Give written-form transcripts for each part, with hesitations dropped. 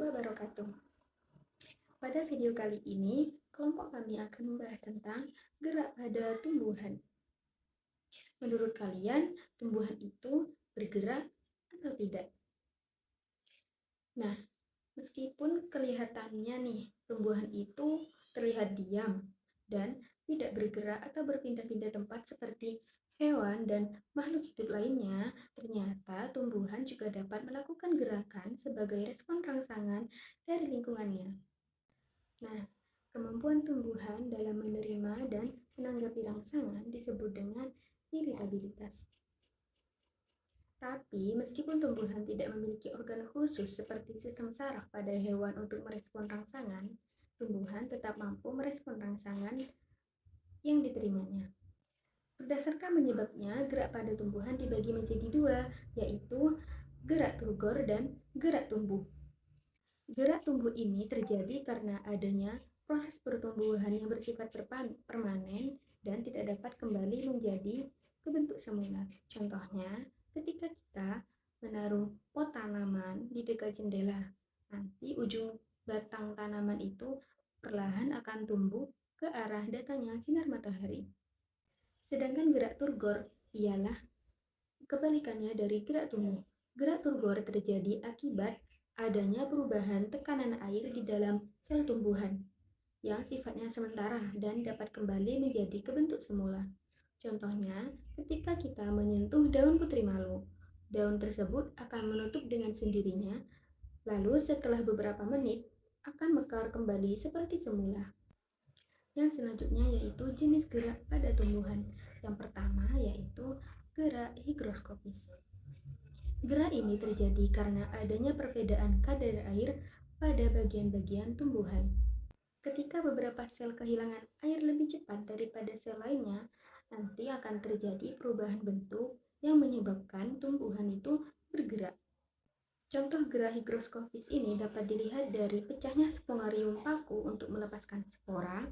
wabarakatuh. Pada video kali ini, kelompok kami akan membahas tentang gerak pada tumbuhan. Menurut kalian, tumbuhan itu bergerak atau tidak? Nah, meskipun kelihatannya nih, tumbuhan itu terlihat diam dan tidak bergerak atau berpindah-pindah tempat seperti hewan dan makhluk hidup lainnya, ternyata tumbuhan juga dapat melakukan gerakan sebagai respon rangsangan dari lingkungannya. Nah, kemampuan tumbuhan dalam menerima dan menanggapi rangsangan disebut dengan iritabilitas. Tapi, meskipun tumbuhan tidak memiliki organ khusus seperti sistem saraf pada hewan untuk merespon rangsangan, tumbuhan tetap mampu merespon rangsangan yang diterimanya. Berdasarkan penyebabnya, gerak pada tumbuhan dibagi menjadi dua, yaitu gerak turgor dan gerak tumbuh. Gerak tumbuh ini terjadi karena adanya proses pertumbuhan yang bersifat permanen dan tidak dapat kembali menjadi ke bentuk semula. Contohnya, ketika kita menaruh pot tanaman di dekat jendela, nanti ujung batang tanaman itu perlahan akan tumbuh ke arah datangnya sinar matahari. Sedangkan gerak turgor ialah kebalikannya dari gerak tumbuh. Gerak turgor terjadi akibat adanya perubahan tekanan air di dalam sel tumbuhan yang sifatnya sementara dan dapat kembali menjadi ke bentuk semula. Contohnya, ketika kita menyentuh daun putri malu, daun tersebut akan menutup dengan sendirinya, lalu setelah beberapa menit akan mekar kembali seperti semula. Yang selanjutnya yaitu jenis gerak pada tumbuhan. Yang pertama yaitu gerak higroskopis. Gerak ini terjadi karena adanya perbedaan kadar air pada bagian-bagian tumbuhan. Ketika beberapa sel kehilangan air lebih cepat daripada sel lainnya, nanti akan terjadi perubahan bentuk yang menyebabkan tumbuhan itu bergerak. Contoh gerak higroskopis ini dapat dilihat dari pecahnya spongarium paku untuk melepaskan spora,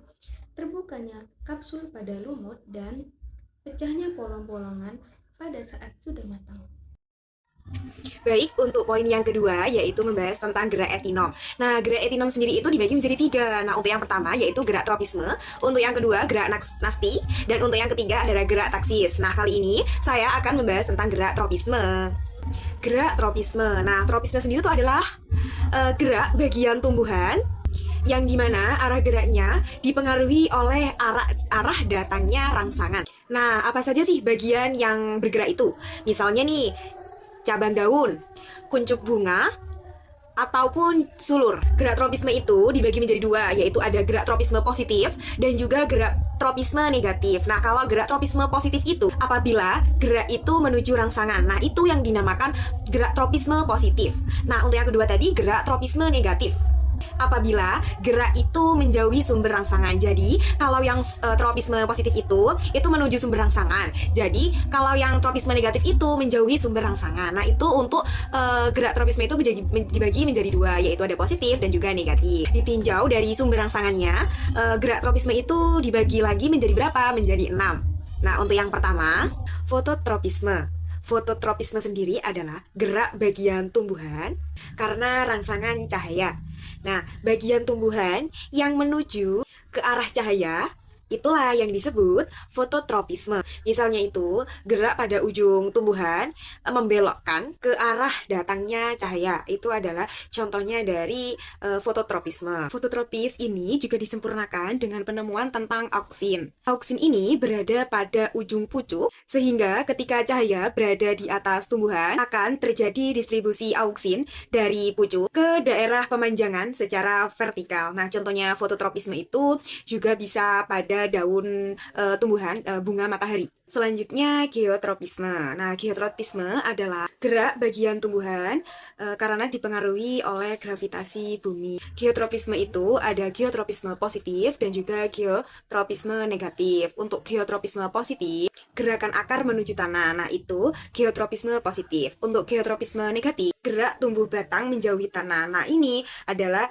terbukanya kapsul pada lumut, dan pecahnya polong-polongan pada saat sudah matang. Baik, untuk poin yang kedua yaitu membahas tentang gerak etinom. Nah, gerak etinom sendiri itu dibagi menjadi tiga. Nah, untuk yang pertama yaitu gerak tropisme, untuk yang kedua gerak nasti, dan untuk yang ketiga adalah gerak taksis. Nah, kali ini saya akan membahas tentang gerak tropisme. Gerak tropisme. Nah, tropisme sendiri itu adalah gerak bagian tumbuhan yang dimana arah geraknya dipengaruhi oleh arah datangnya rangsangan. Nah, apa saja sih bagian yang bergerak itu? Misalnya nih, cabang daun, kuncup bunga, ataupun sulur. Gerak tropisme itu dibagi menjadi dua, yaitu ada gerak tropisme positif dan juga gerak tropisme negatif. Nah, kalau gerak tropisme positif itu apabila gerak itu menuju rangsangan. Nah, itu yang dinamakan gerak tropisme positif. Nah, untuk yang kedua tadi gerak tropisme negatif, apabila gerak itu menjauhi sumber rangsangan. Jadi, kalau yang tropisme positif itu menuju sumber rangsangan. Jadi, kalau yang tropisme negatif itu menjauhi sumber rangsangan. Nah, itu untuk gerak tropisme itu dibagi menjadi dua, yaitu ada positif dan juga negatif. Ditinjau dari sumber rangsangannya, gerak tropisme itu dibagi lagi menjadi berapa? Menjadi 6. Nah, untuk yang pertama, fototropisme. Fototropisme sendiri adalah gerak bagian tumbuhan karena rangsangan cahaya. Nah, bagian tumbuhan yang menuju ke arah cahaya itulah yang disebut fototropisme. Misalnya itu gerak pada ujung tumbuhan membelokkan ke arah datangnya cahaya. Itu adalah contohnya dari fototropisme. Fototropis ini juga disempurnakan dengan penemuan tentang auksin. Auksin ini berada pada ujung pucuk sehingga ketika cahaya berada di atas tumbuhan akan terjadi distribusi auksin dari pucuk ke daerah pemanjangan secara vertikal. Nah, contohnya fototropisme itu juga bisa pada daun tumbuhan bunga matahari. Selanjutnya geotropisme. Nah, geotropisme adalah gerak bagian tumbuhan karena dipengaruhi oleh gravitasi bumi. Geotropisme itu ada geotropisme positif dan juga geotropisme negatif. Untuk geotropisme positif, gerakan akar menuju tanah. Nah, itu geotropisme positif. Untuk geotropisme negatif, gerak tumbuh batang menjauhi tanah. Nah, ini adalah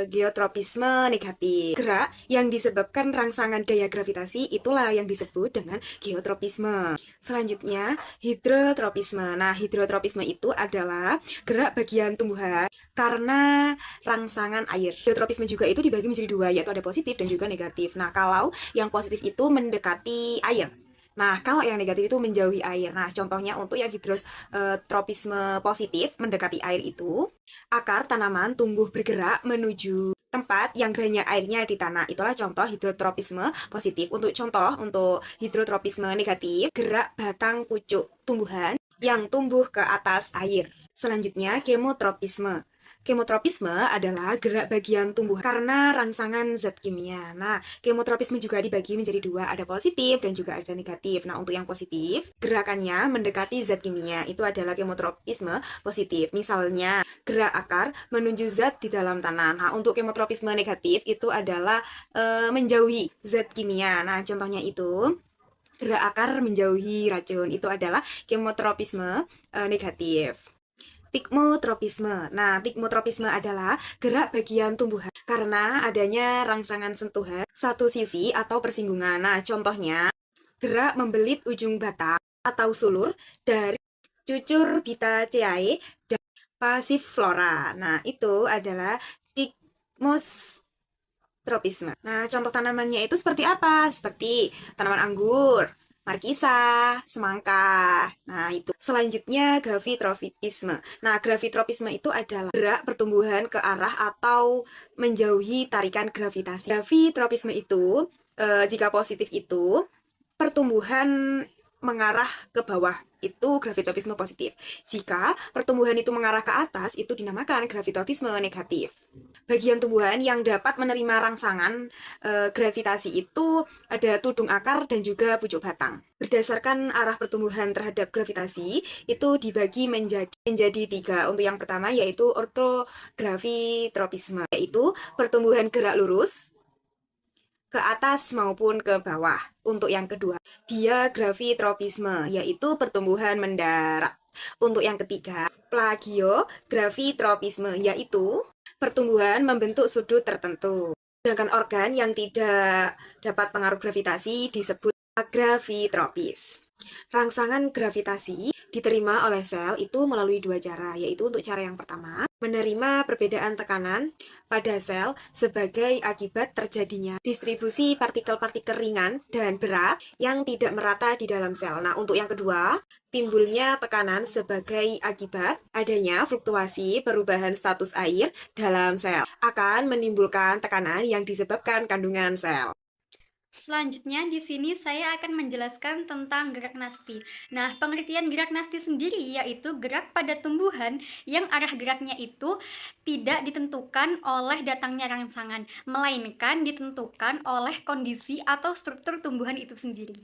geotropisme negatif. Gerak yang disebabkan rangsangan gaya gravitasi itulah yang disebut dengan geotropisme. Selanjutnya, hidrotropisme. Nah, hidrotropisme itu adalah gerak bagian tumbuhan karena rangsangan air. Hidrotropisme juga itu dibagi menjadi dua, yaitu ada positif dan juga negatif. Nah, kalau yang positif itu mendekati air. Nah, kalau yang negatif itu menjauhi air. Nah, contohnya untuk yang hidrotropisme positif mendekati air itu, akar tanaman tumbuh bergerak menuju tempat yang banyak airnya di tanah. Itulah contoh hidrotropisme positif. Untuk contoh, untuk hidrotropisme negatif, gerak batang pucuk tumbuhan yang tumbuh ke atas air. Selanjutnya, kemotropisme. Kemotropisme adalah gerak bagian tumbuh karena rangsangan zat kimia. Nah, kemotropisme juga dibagi menjadi dua, ada positif dan juga ada negatif. Nah, untuk yang positif, gerakannya mendekati zat kimia, itu adalah kemotropisme positif. Misalnya, gerak akar menuju zat di dalam tanah. Nah, untuk kemotropisme negatif itu adalah menjauhi zat kimia. Nah, contohnya itu gerak akar menjauhi racun, itu adalah kemotropisme negatif. Tikmotropisme. Nah, tikmotropisme adalah gerak bagian tumbuhan karena adanya rangsangan sentuhan satu sisi atau persinggungan. Nah, contohnya gerak membelit ujung batang atau sulur dari cucur Bitaceae dan Passiflora. Nah, itu adalah tikmotropisme. Nah, contoh tanamannya itu seperti apa? Seperti tanaman anggur, markisa, semangka. Nah, itu. Selanjutnya, gravitropisme. Nah, gravitropisme itu adalah gerak pertumbuhan ke arah atau menjauhi tarikan gravitasi. Gravitropisme itu, jika positif itu, pertumbuhan mengarah ke bawah. Itu gravitropisme positif. Jika pertumbuhan itu mengarah ke atas, itu dinamakan gravitropisme negatif. Bagian tumbuhan yang dapat menerima rangsangan gravitasi itu ada tudung akar dan juga pucuk batang. Berdasarkan arah pertumbuhan terhadap gravitasi, itu dibagi menjadi tiga. Untuk yang pertama yaitu ortogravitropisme, yaitu pertumbuhan gerak lurus ke atas maupun ke bawah. Untuk yang kedua, diagravitropisme, yaitu pertumbuhan mendarat. Untuk yang ketiga, plagiogravitropisme, yaitu pertumbuhan membentuk sudut tertentu. Sedangkan organ yang tidak dapat pengaruh gravitasi disebut agravitropis. Rangsangan gravitasi diterima oleh sel itu melalui dua cara, yaitu untuk cara yang pertama, menerima perbedaan tekanan pada sel sebagai akibat terjadinya distribusi partikel-partikel ringan dan berat yang tidak merata di dalam sel. Nah, untuk yang kedua, timbulnya tekanan sebagai akibat adanya fluktuasi perubahan status air dalam sel akan menimbulkan tekanan yang disebabkan kandungan sel. Selanjutnya, di sini saya akan menjelaskan tentang gerak nasti. Nah, pengertian gerak nasti sendiri yaitu gerak pada tumbuhan yang arah geraknya itu tidak ditentukan oleh datangnya rangsangan, melainkan ditentukan oleh kondisi atau struktur tumbuhan itu sendiri.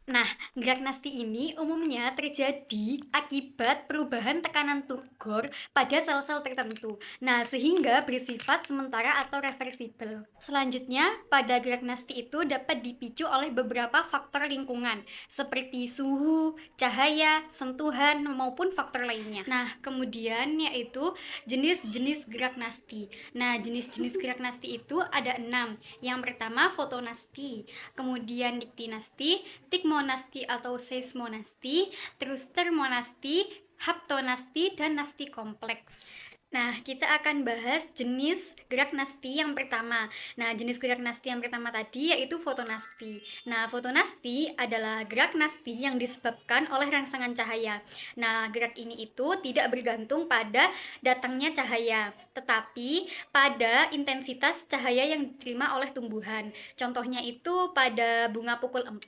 Nah, gerak nasti ini umumnya terjadi akibat perubahan tekanan turgor pada sel-sel tertentu. Nah, sehingga bersifat sementara atau reversibel. Selanjutnya, pada gerak nasti itu dapat dipicu oleh beberapa faktor lingkungan, seperti suhu, cahaya, sentuhan, maupun faktor lainnya. Nah, kemudian yaitu jenis-jenis gerak nasti. Nah, jenis-jenis gerak nasti itu ada 6. Yang pertama, fotonasti, kemudian diktinasti, tikmonasti atau seismonasti, terus termonasti, haptonasti, dan nasti kompleks. Nah, kita akan bahas jenis gerak nasti yang pertama. Nah, jenis gerak nasti yang pertama tadi yaitu fotonasti. Nah, fotonasti adalah gerak nasti yang disebabkan oleh rangsangan cahaya. Nah, gerak ini itu tidak bergantung pada datangnya cahaya, tetapi pada intensitas cahaya yang diterima oleh tumbuhan. Contohnya itu pada bunga pukul 4.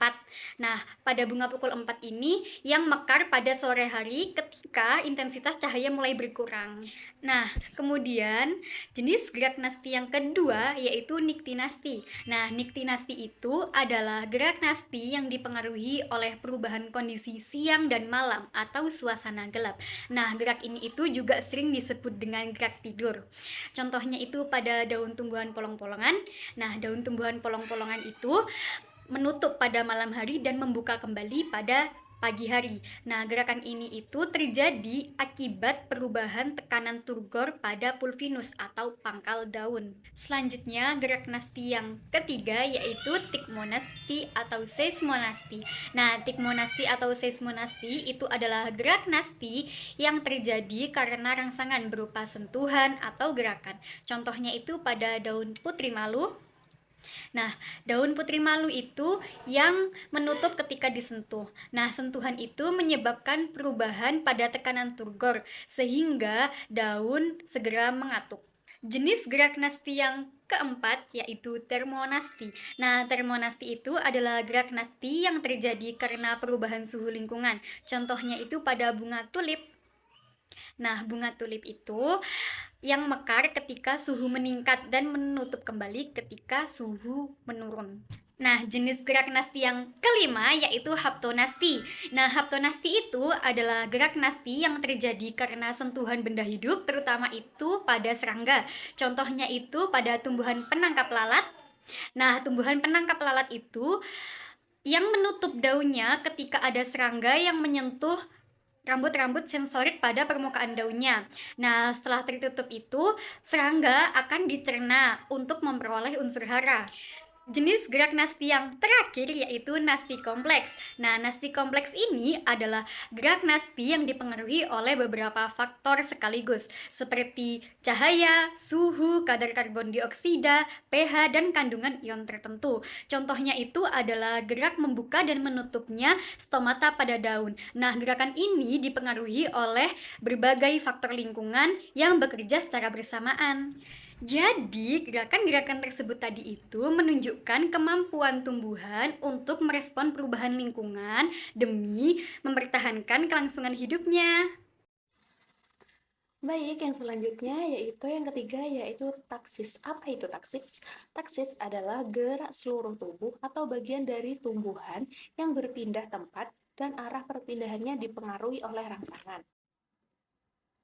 Nah, pada bunga pukul 4 ini yang mekar pada sore hari ketika intensitas cahaya mulai berkurang. Nah, kemudian jenis gerak nasti yang kedua yaitu niktinasti. Nah, niktinasti itu adalah gerak nasti yang dipengaruhi oleh perubahan kondisi siang dan malam atau suasana gelap. Nah, gerak ini itu juga sering disebut dengan gerak tidur. Contohnya itu pada daun tumbuhan polong-polongan. Nah, daun tumbuhan polong-polongan itu menutup pada malam hari dan membuka kembali pada pagi hari. Nah, gerakan ini itu terjadi akibat perubahan tekanan turgor pada pulvinus atau pangkal daun. Selanjutnya, gerak nasti yang ketiga yaitu tikmonasti atau seismonasti. Nah, tikmonasti atau seismonasti itu adalah gerak nasti yang terjadi karena rangsangan berupa sentuhan atau gerakan. Contohnya itu pada daun putri malu. Nah, daun putri malu itu yang menutup ketika disentuh. Nah, sentuhan itu menyebabkan perubahan pada tekanan turgor sehingga daun segera mengatuk. Jenis gerak nasti yang keempat yaitu termonasti. Nah, termonasti itu adalah gerak nasti yang terjadi karena perubahan suhu lingkungan. Contohnya itu pada bunga tulip. Nah, bunga tulip itu yang mekar ketika suhu meningkat dan menutup kembali ketika suhu menurun. Nah, jenis gerak nasti yang kelima yaitu haptonasti. Nah, haptonasti itu adalah gerak nasti yang terjadi karena sentuhan benda hidup, terutama itu pada serangga. Contohnya itu pada tumbuhan penangkap lalat. Nah, tumbuhan penangkap lalat itu yang menutup daunnya ketika ada serangga yang menyentuh rambut-rambut sensorik pada permukaan daunnya. Nah, setelah tertutup itu, serangga akan dicerna untuk memperoleh unsur hara. Jenis gerak nasti yang terakhir yaitu nasti kompleks. Nah, nasti kompleks ini adalah gerak nasti yang dipengaruhi oleh beberapa faktor sekaligus, seperti cahaya, suhu, kadar karbon dioksida, pH, dan kandungan ion tertentu. Contohnya itu adalah gerak membuka dan menutupnya stomata pada daun. Nah, gerakan ini dipengaruhi oleh berbagai faktor lingkungan yang bekerja secara bersamaan. Jadi, gerakan-gerakan tersebut tadi itu menunjukkan kemampuan tumbuhan untuk merespon perubahan lingkungan demi mempertahankan kelangsungan hidupnya. Baik, yang selanjutnya yaitu yang ketiga yaitu taksis. Apa itu taksis? Taksis adalah gerak seluruh tubuh atau bagian dari tumbuhan yang berpindah tempat dan arah perpindahannya dipengaruhi oleh rangsangan.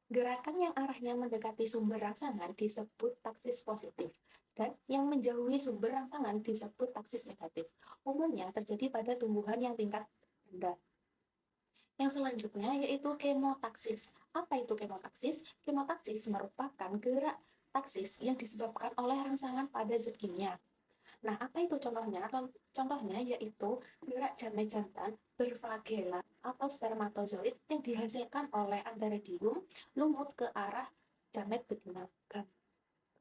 Gerakan yang arahnya mendekati sumber rangsangan disebut taksis positif, dan yang menjauhi sumber rangsangan disebut taksis negatif. Umumnya terjadi pada tumbuhan yang tingkat rendah. Yang selanjutnya yaitu kemotaksis. Apa itu kemotaksis? Kemotaksis merupakan gerak taksis yang disebabkan oleh rangsangan pada zat kimia. Nah, apa itu contohnya? Contohnya yaitu gerak jamet jantan berflagela atau spermatozoid yang dihasilkan oleh antheridium lumut ke arah jamet betina, ke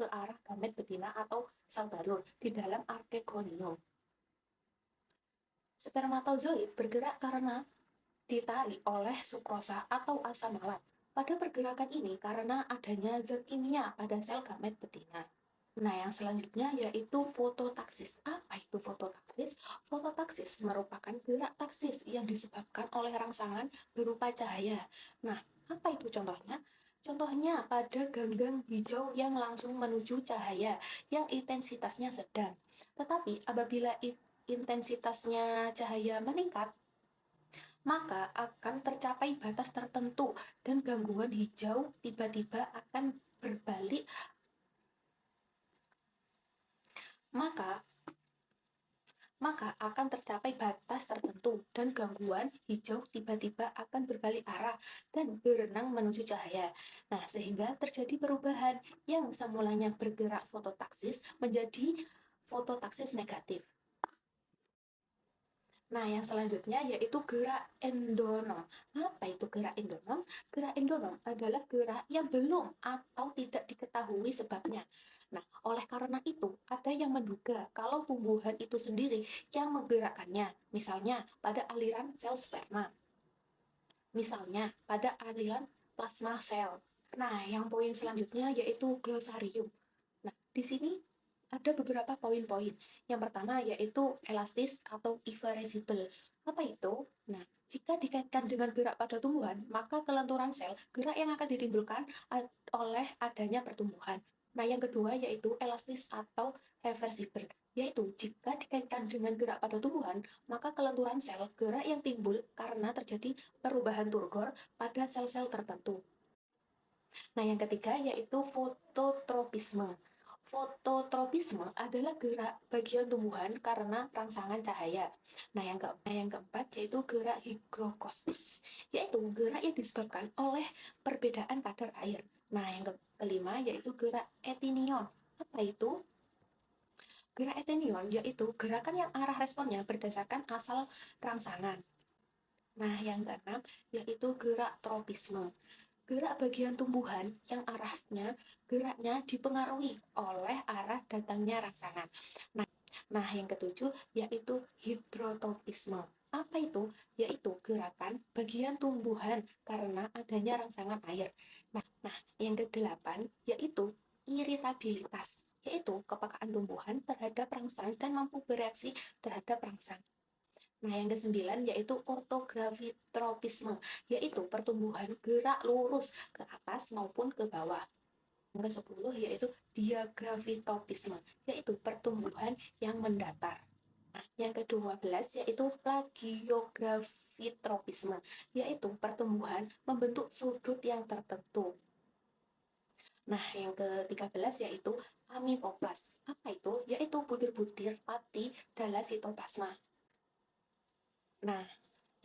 arah gamet betina atau sel telur di dalam archegonium. Spermatozoid bergerak karena ditarik oleh sukrosa atau asam malat. Pada pergerakan ini karena adanya zat kimia pada sel gamet betina. Nah, yang selanjutnya yaitu fototaksis. Apa itu fototaksis? Fototaksis merupakan gerak taksis yang disebabkan oleh rangsangan berupa cahaya. Nah, apa itu contohnya? Contohnya pada ganggang hijau yang langsung menuju cahaya yang intensitasnya sedang. Tetapi apabila intensitasnya cahaya meningkat, maka akan tercapai batas tertentu dan gangguan hijau tiba-tiba akan berbalik, maka akan tercapai batas tertentu dan gangguan hijau tiba-tiba akan berbalik arah dan berenang menuju cahaya. Nah, sehingga terjadi perubahan yang semulanya bergerak fototaksis menjadi fototaksis negatif. Nah, yang selanjutnya yaitu gerak endonom. Apa itu gerak endonom? Gerak endonom adalah gerak yang belum atau tidak diketahui sebabnya. Nah, oleh karena itu, ada yang menduga kalau tumbuhan itu sendiri yang menggerakkannya, misalnya pada aliran sel sperma, misalnya pada aliran plasma sel. Nah, yang poin selanjutnya yaitu glosarium. Nah, di sini ada beberapa poin-poin. Yang pertama yaitu elastis atau irreversible. Apa itu? Nah, jika dikaitkan dengan gerak pada tumbuhan, maka kelenturan sel, gerak yang akan ditimbulkan oleh adanya pertumbuhan. Nah, yang kedua yaitu elastis atau reversible, yaitu jika dikaitkan dengan gerak pada tumbuhan, maka kelenturan sel, gerak yang timbul karena terjadi perubahan turgor pada sel-sel tertentu. Nah, yang ketiga yaitu fototropisme. Fototropisme adalah gerak bagian tumbuhan karena rangsangan cahaya. Nah, yang keempat yaitu gerak higrokosmis, yaitu gerak yang disebabkan oleh perbedaan kadar air. Nah, yang kelima yaitu gerak etinion. Apa itu? Gerak etinion yaitu gerakan yang arah responnya berdasarkan asal rangsangan. Nah, yang keenam yaitu gerak tropisme. Gerak bagian tumbuhan yang geraknya dipengaruhi oleh arah datangnya rangsangan. Nah, yang ketujuh yaitu hidrotropisme. Apa itu? Yaitu gerakan bagian tumbuhan karena adanya rangsangan air. Nah, yang kedelapan yaitu iritabilitas, yaitu kepekaan tumbuhan terhadap rangsang dan mampu bereaksi terhadap rangsang. Nah, yang kesembilan yaitu ortografitropisme, yaitu pertumbuhan gerak lurus ke atas maupun ke bawah. Yang ke-10 yaitu diagrafitopisme, yaitu pertumbuhan yang mendatar. Nah, yang ke-12 yaitu plagiografitropisme, yaitu pertumbuhan membentuk sudut yang tertentu. Nah, yang ke-13 yaitu amitoplas. Apa itu? Yaitu butir-butir pati dalam sitoplasma. Nah,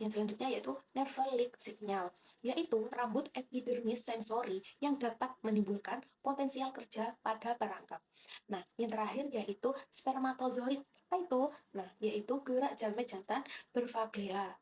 yang selanjutnya yaitu nerve leak signal, yaitu rambut epidermis sensori yang dapat menimbulkan potensial kerja pada perangkap. Nah, yang terakhir yaitu spermatozoid. Apa itu? Nah, yaitu gerak jamet jantan berfaglea.